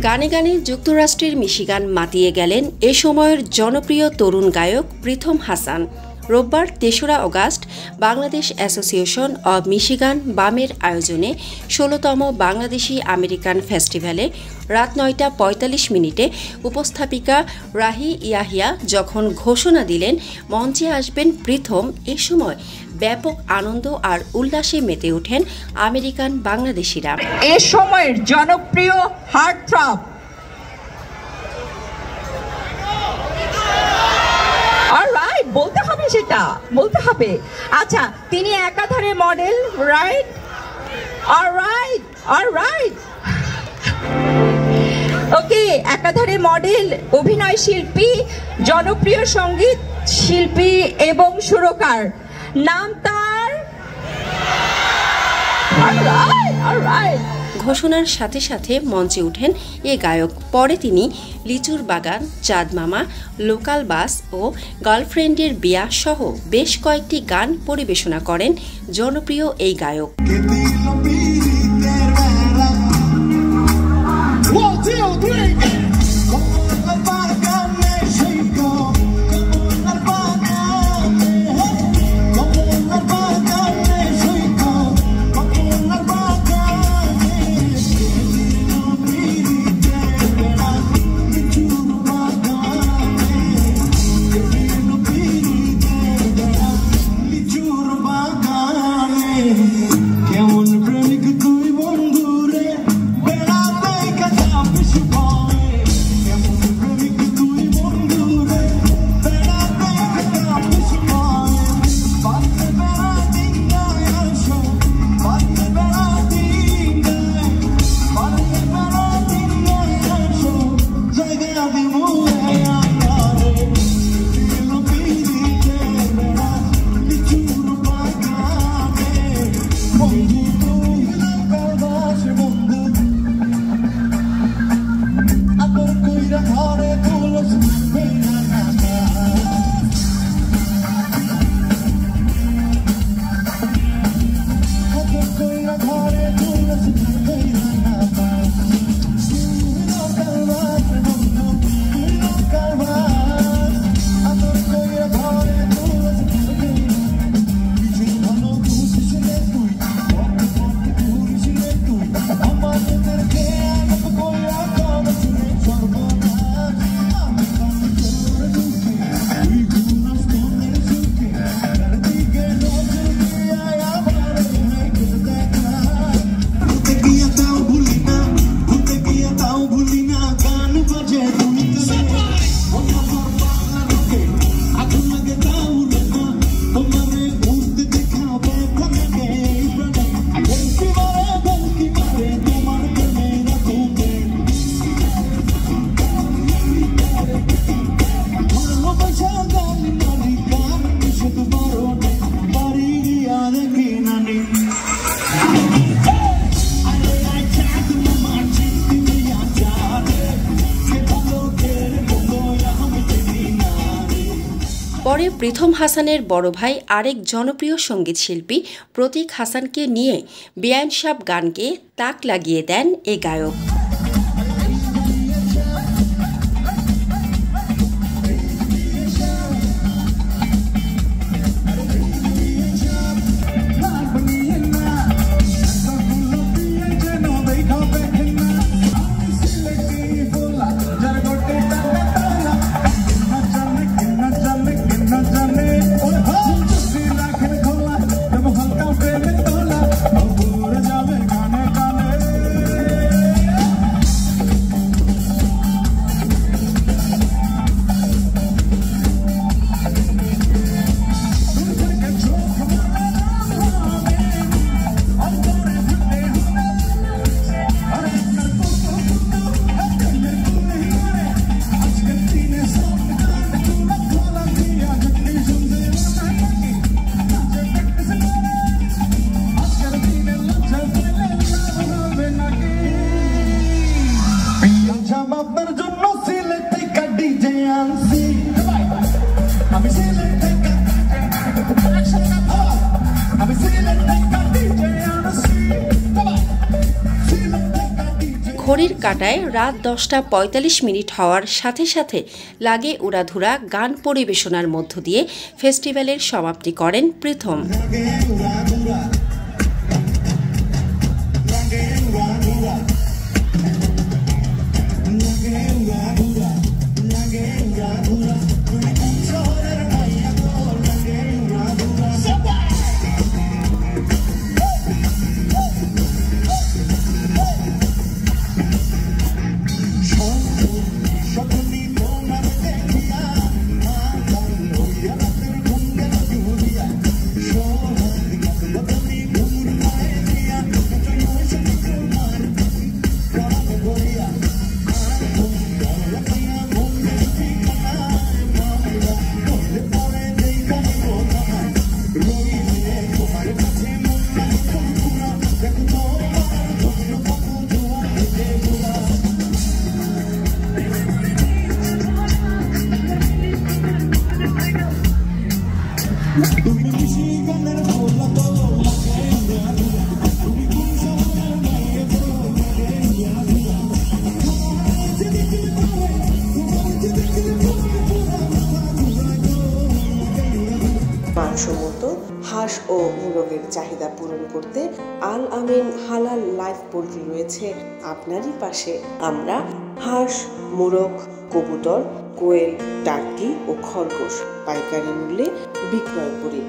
গানে গানে যুক্তরাষ্ট্রের মিশিগান মাতিয়ে গেলেন এ সময়ের জনপ্রিয় তরুণ গায়ক প্রীথম হাসান। রোববার ৩রা আগস্ট বাংলাদেশ অ্যাসোসিয়েশন অব মিশিগান বামের আয়োজনে ১৬তম বাংলাদেশি আমেরিকান ফেস্টিভ্যালে রাত ৯টা ৪৫ মিনিটে উপস্থাপিকা রাহি ইয়াহিয়া যখন ঘোষণা দিলেন মঞ্চে আসবেন প্রীথম, এ সময় ব্যাপক আনন্দ আর উল্লাসে মেতে ওঠেন আমেরিকান বাংলাদেশিরা। এ সময়ের জনপ্রিয় হার্টথ্রব বলতে হবে, সেটা বলতে হবে। আচ্ছা, তিনি একাধারে মডেল, রাইট? অলরাইট। ওকে, একাধারে মডেল, অভিনয় শিল্পী, জনপ্রিয় সঙ্গীত শিল্পী এবং সুরকার। নাম তার অলরাইট। ঘোষণার সাথে সাথে মঞ্চে ওঠেন এ গায়ক। পরে তিনি লিচুর বাগান, চাঁদ মামা, লোকাল বাস ও গার্লফ্রেন্ডের বিয়া সহ বেশ কয়েকটি গান পরিবেশনা করেন জনপ্রিয় এই গায়ক। পরে প্রীথম হাসানের বড় ভাই আরেক জনপ্রিয় সঙ্গীত শিল্পী প্রতীক হাসানকে নিয়ে বেআইনসাব গান গেয়ে তাক লাগিয়ে দেন এ গায়ক। ঘড়ির কাঁটায় রাত 10:45 হওয়ার সাথে সাথে লাগে উড়াধুরা গান পরিবেশনার মধ্য দিয়ে ফেস্টিভ্যালের সমাপ্তি করেন প্রীথম। মানসম্মত হাঁস ও মোরগের চাহিদা পূরণ করতে আল আমিন হালাল লাইভ পোল্ট্রি রয়েছে আপনারই পাশে। আমরা হাঁস, মোরগ, কবুতর, কোয়েল, টার্কি ও খরগোশ পাইকারি মূল্যে বিক্রয় করি।